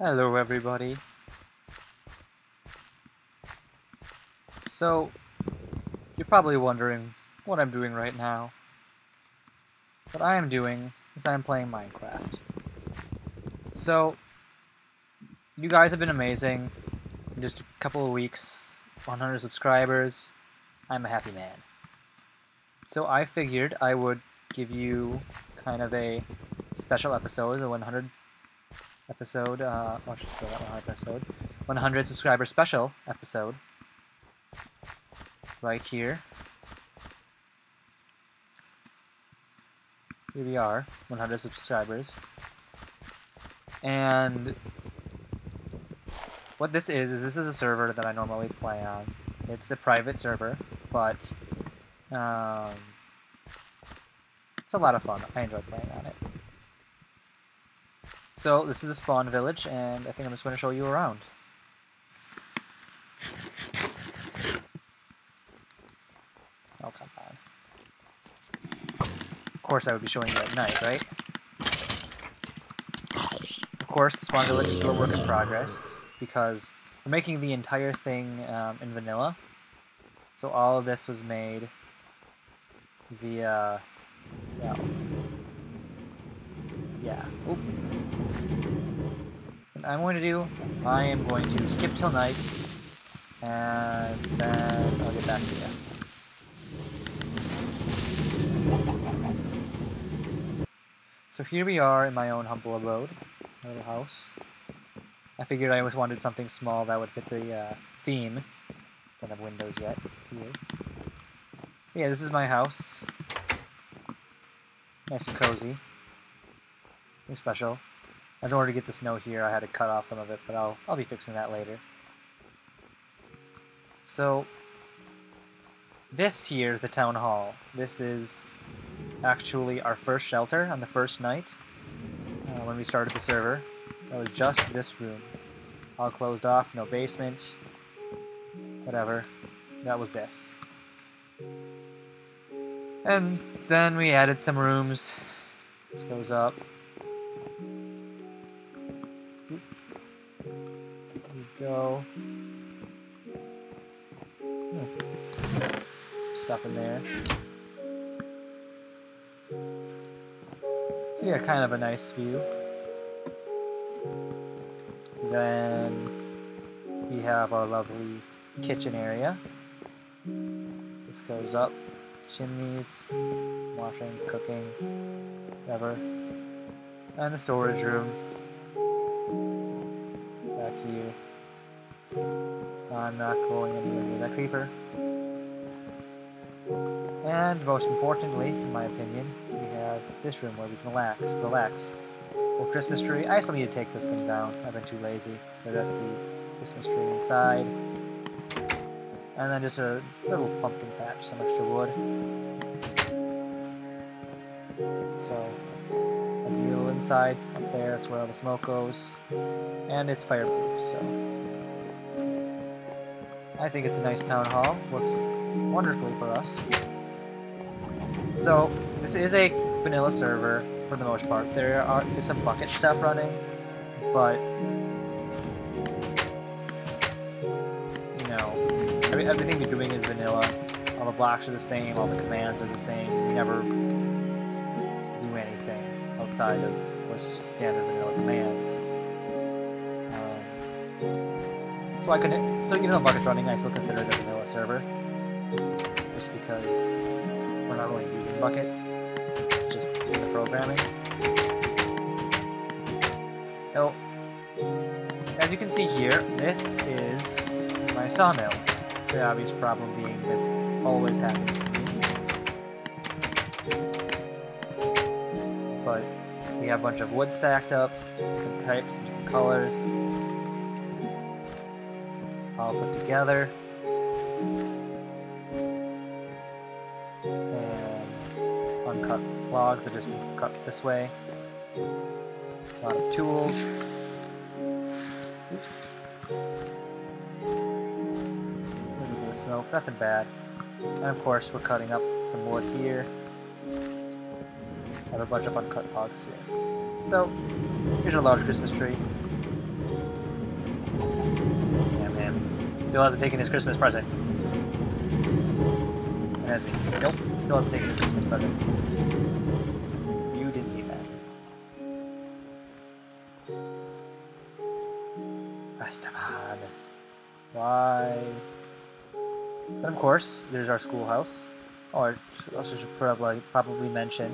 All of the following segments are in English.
Hello everybody. So, you're probably wondering what I'm doing right now. What I am doing is I'm playing Minecraft. So, you guys have been amazing. In just a couple of weeks, 100 subscribers, I'm a happy man. So I figured I would give you kind of a special episode, a 100 episode, I should say that 100 episode, 100 subscriber special episode, right here. Here we are, 100 subscribers. And what this is this is a server that I normally play on. It's a private server, but it's a lot of fun. I enjoy playing on it. So this is the spawn village, and I think I'm just going to show you around. Oh, come on. Of course I would be showing you at night, right? Of course, the spawn village is still a work in progress, because we're making the entire thing in vanilla. So all of this was made via, well, yeah. Oop. What I'm going to do, I am going to skip till night, and then I'll get back to you. So here we are in my own humble abode, my little house. I figured I always wanted something small that would fit the theme. Don't have windows yet. Here. Yeah, this is my house. Nice and cozy. Nothing special. In order to get the snow here, I had to cut off some of it, but I'll be fixing that later. So this here is the town hall. This is actually our first shelter on the first night when we started the server. That was just this room, all closed off, no basement, whatever. That was this. And then we added some rooms. This goes up. There we go. Stuff in there. So yeah, kind of a nice view. Then we have our lovely kitchen area. This goes up, chimneys, washing, cooking, whatever. And the storage room. Back here. I'm not going anywhere near that creeper. And most importantly, in my opinion, we have this room where we can relax. Well, Christmas tree. I still need to take this thing down. I've been too lazy. So that's the Christmas tree inside. And then just a little pumpkin patch, some extra wood. So, that's the little inside up there. That's where all the smoke goes. And it's fireproof, so I think it's a nice town hall. Works wonderfully for us. So, this is a vanilla server for the most part. There is some bucket stuff running, but you know, everything we're doing is vanilla. All the blocks are the same, all the commands are the same. We never do anything outside of what's standard vanilla commands. So even though bucket's running, I still consider it a vanilla server, just because we're not really using bucket, just in the programming. So, as you can see here, this is my sawmill. The obvious problem being this always happens to me. But we have a bunch of wood stacked up, different types, different colors, all put together. Uncut logs that just been cut this way. A lot of tools. A little bit of smoke, nothing bad. And of course we're cutting up some wood here. Have a bunch of uncut logs here. So here's our large Christmas tree. Still hasn't taken his Christmas present. Has he? Nope. Still hasn't taken his Christmas present. You didn't see that. Esteban. Why? And of course, there's our schoolhouse. Oh, I also should probably mention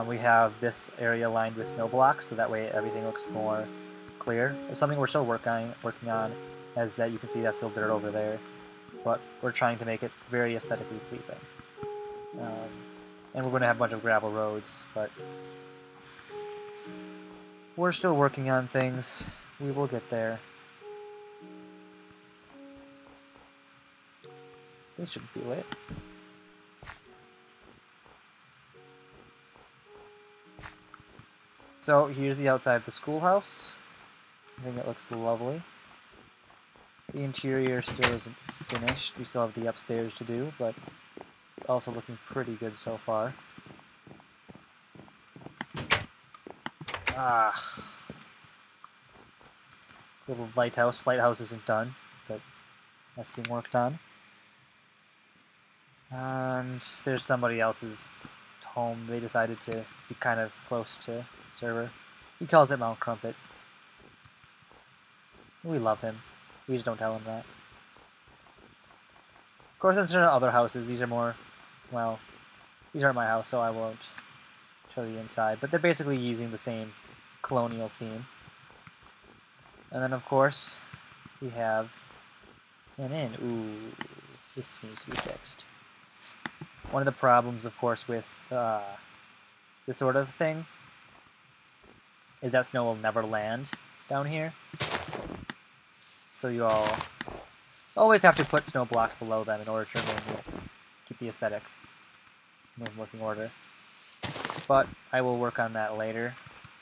we have this area lined with snow blocks, so that way everything looks more clear. It's something we're still working on, as that you can see that's still dirt over there, but we're trying to make it very aesthetically pleasing. And we're going to have a bunch of gravel roads, but we're still working on things. We will get there. This should be lit. So here's the outside of the schoolhouse. I think it looks lovely. The interior still isn't finished. We still have the upstairs to do, but it's also looking pretty good so far. Little lighthouse. Lighthouse isn't done, but that's being worked on. And there's somebody else's home. They decided to be kind of close to server. He calls it Mount Crumpet. We love him. We just don't tell him that. Of course, there's other houses. These are more, well, these aren't my house, so I won't show you inside. But they're basically using the same colonial theme. And then, of course, we have an inn. Ooh, this needs to be fixed. One of the problems, of course, with this sort of thing is that snow will never land down here. So you all always have to put snow blocks below them in order to keep the aesthetic in working order. But I will work on that later,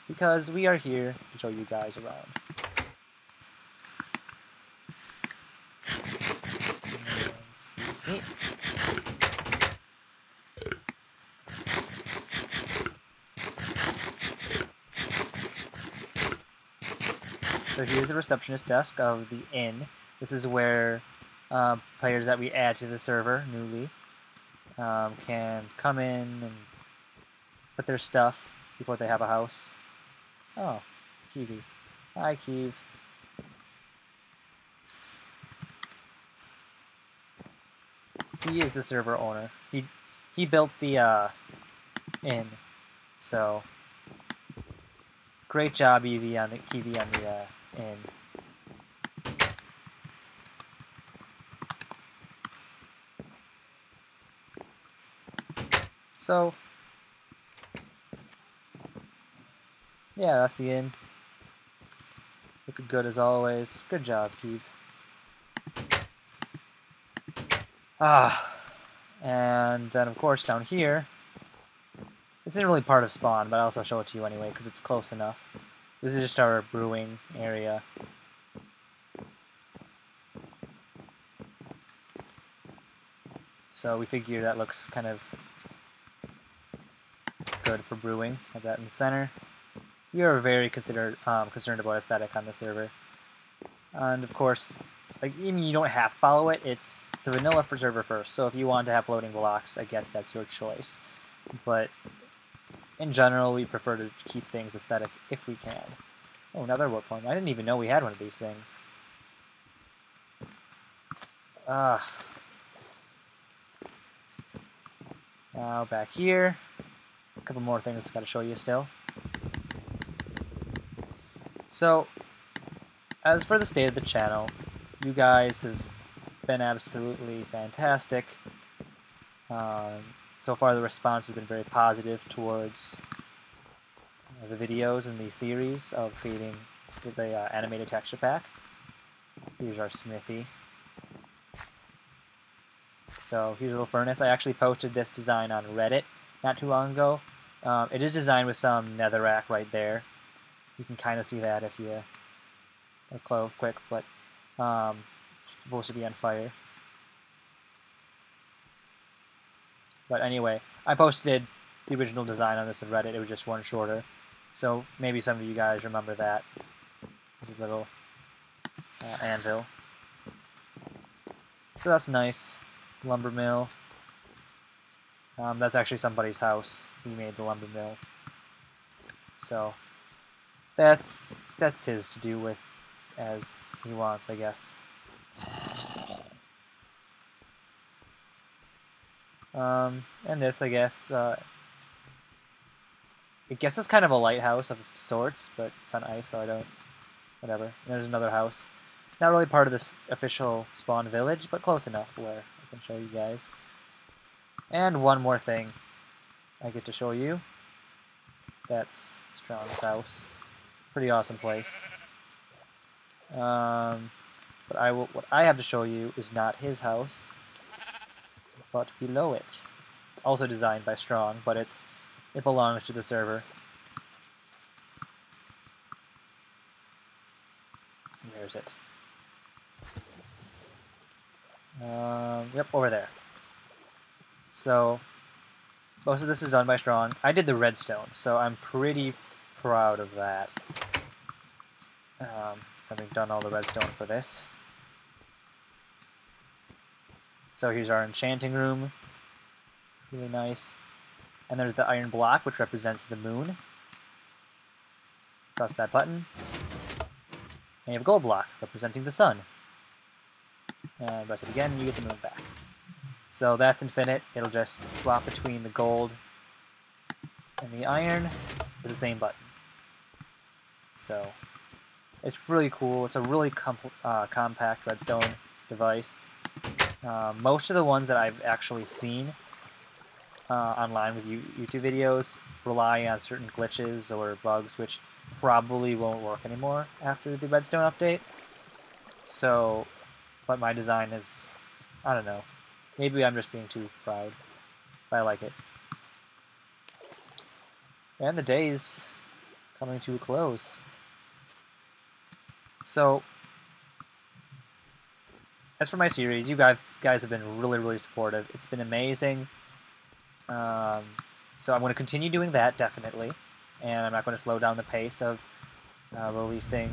because we are here to show you guys around. Excuse me. So here's the receptionist desk of the inn. This is where players that we add to the server newly can come in and put their stuff before they have a house. Oh, Kiwi. Hi, Keeve. He is the server owner. He built the inn, so great job, Kiwi, on the inn. So yeah, that's the inn. Looking good as always. Good job, Keeve. And then of course down here, this isn't really part of spawn, but I'll also show it to you anyway because it's close enough. This is just our brewing area. So we figure that looks kind of good for brewing. Have that in the center. We are very concerned about aesthetic on the server. And of course, like, even you don't have to follow it. It's a vanilla for server first. So if you want to have floating blocks, I guess that's your choice. But in general, we prefer to keep things aesthetic if we can. Oh, another warp point. I didn't even know we had one of these things. Now back here, a couple more things I've got to show you still. So, as for the state of the channel, you guys have been absolutely fantastic. So far the response has been very positive towards the videos in the series of creating the animated texture pack. Here's our smithy. So here's a little furnace. I actually posted this design on Reddit not too long ago. It is designed with some netherrack right there. You can kind of see that if you look quick, but it's supposed to be on fire. But anyway, I posted the original design on this on Reddit. It was just one shorter. So maybe some of you guys remember that. This little anvil. So that's nice. Lumber mill. That's actually somebody's house. He made the lumber mill. So that's his to do with as he wants, I guess. And this, I guess, it's kind of a lighthouse of sorts, but it's on ice, so I don't, whatever. And there's another house. Not really part of this official spawn village, but close enough where I can show you guys. And one more thing I get to show you. That's Strong's house. Pretty awesome place. But what I have to show you is not his house, but below it. Also designed by Strong, but it belongs to the server. Where is it? Yep, over there. So, most of this is done by Strong. I did the redstone, so I'm pretty proud of that. Having done all the redstone for this. So here's our enchanting room. Really nice. And there's the iron block, which represents the moon. Press that button. And you have a gold block, representing the sun. And press it again, and you get the moon back. So that's infinite. It'll just swap between the gold and the iron with the same button. So it's really cool. It's a really compact redstone device. Most of the ones that I've actually seen online with YouTube videos rely on certain glitches or bugs, which probably won't work anymore after the redstone update. So, but my design is, I don't know. Maybe I'm just being too proud, but I like it. And the day's coming to a close. So, as for my series, you guys have been really, really supportive. It's been amazing. So I'm going to continue doing that, definitely. And I'm not going to slow down the pace of releasing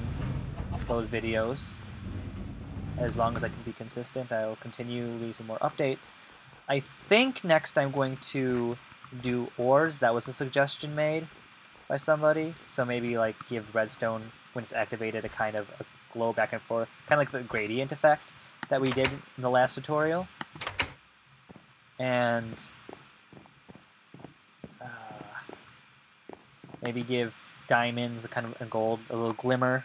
those videos. As long as I can be consistent, I will continue releasing more updates. I think next I'm going to do ores. That was a suggestion made by somebody. So maybe like give redstone, when it's activated, a kind of a glow back and forth. Kind of like the gradient effect that we did in the last tutorial. And maybe give diamonds a kind of a gold, a little glimmer.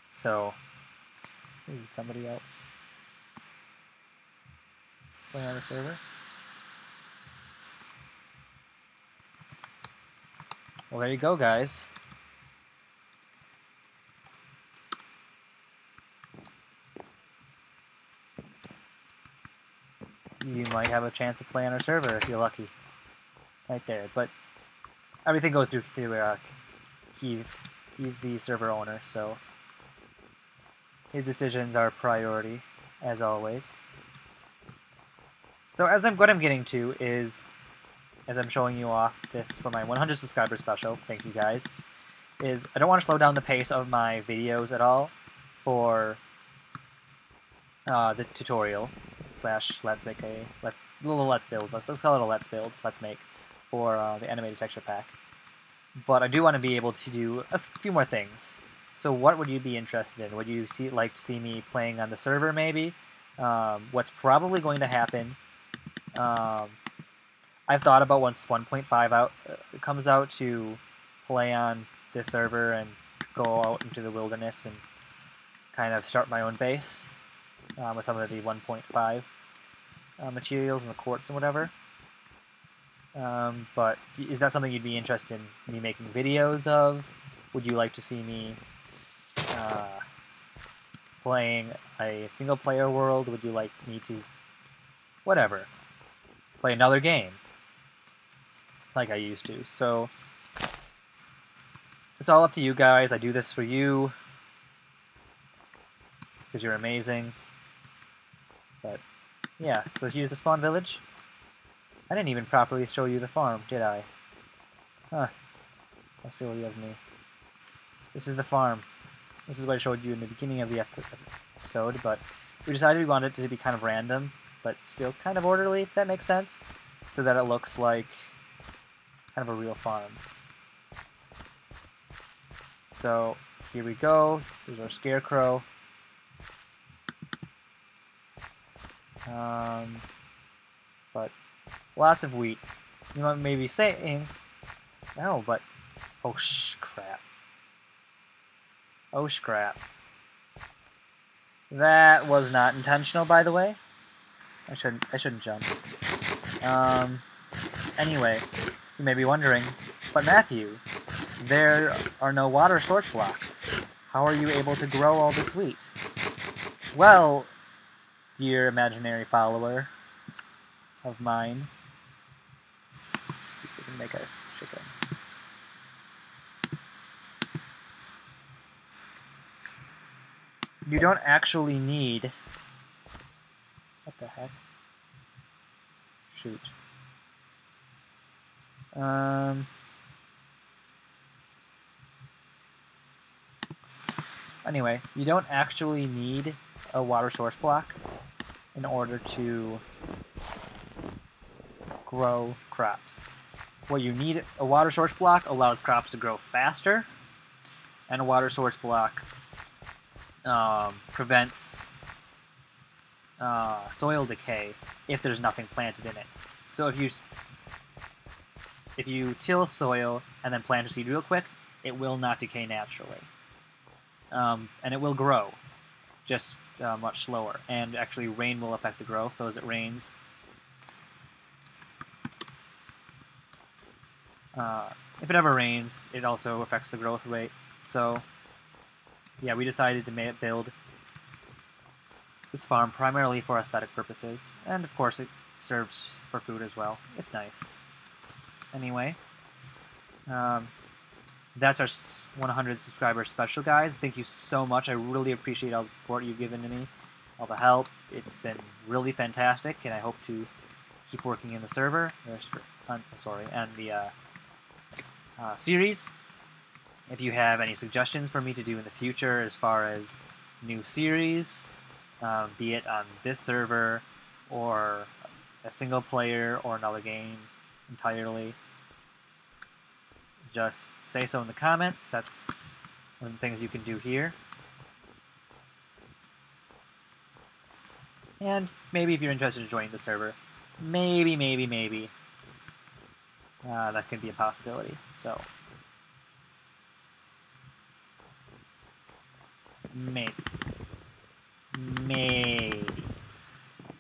So, somebody else playing on the server. Well, there you go, guys. You might have a chance to play on our server if you're lucky. Right there, but everything goes through he's the server owner, so his decisions are a priority, as always. So what I'm getting to is, as I'm showing you off this for my 100 subscriber special, thank you guys, is I don't want to slow down the pace of my videos at all for the tutorial / let's make a let's build. Let's call it a let's make for the animated texture pack. But I do want to be able to do a few more things. So what would you be interested in? Would you like to see me playing on the server, maybe? What's probably going to happen, I've thought about once 1.5 comes out to play on this server and go out into the wilderness and kind of start my own base with some of the 1.5 materials and the quartz and whatever. But is that something you'd be interested in me making videos of? Would you like to see me playing a single-player world? Would you like me to, whatever, play another game like I used to? So it's all up to you guys. I do this for you because you're amazing. But yeah, so here's the spawn village. I didn't even properly show you the farm, did I? Huh. How silly of me. This is the farm. This is what I showed you in the beginning of the episode, but we decided we wanted it to be kind of random, but still kind of orderly, if that makes sense, so that it looks like kind of a real farm. So here we go. Here's our scarecrow. But lots of wheat. You might maybe saying, no, but oh crap. Oh scrap. That was not intentional, by the way. I shouldn't jump. Anyway, you may be wondering, but Matthew, there are no water source blocks. How are you able to grow all this wheat? Well, dear imaginary follower of mine, let's see if we can make a chicken. You don't actually need... What the heck? Shoot. Anyway, you don't actually need a water source block in order to grow crops. What you need, a water source block allows crops to grow faster, and a water source block prevents soil decay if there's nothing planted in it. So if you till soil and then plant a seed real quick, it will not decay naturally. And it will grow, just much slower. And actually rain will affect the growth, so as it rains, if it ever rains, it also affects the growth rate. So yeah, we decided to build this farm primarily for aesthetic purposes, and of course it serves for food as well. It's nice. Anyway, that's our 100 subscriber special, guys. Thank you so much. I really appreciate all the support you've given to me, all the help. It's been really fantastic, and I hope to keep working in the server, and the series. If you have any suggestions for me to do in the future as far as new series, be it on this server or a single player or another game entirely, just say so in the comments. That's one of the things you can do here. And maybe if you're interested in joining the server, maybe that could be a possibility. So maybe.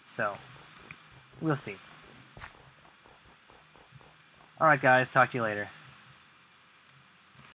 So we'll see. Alright guys, talk to you later.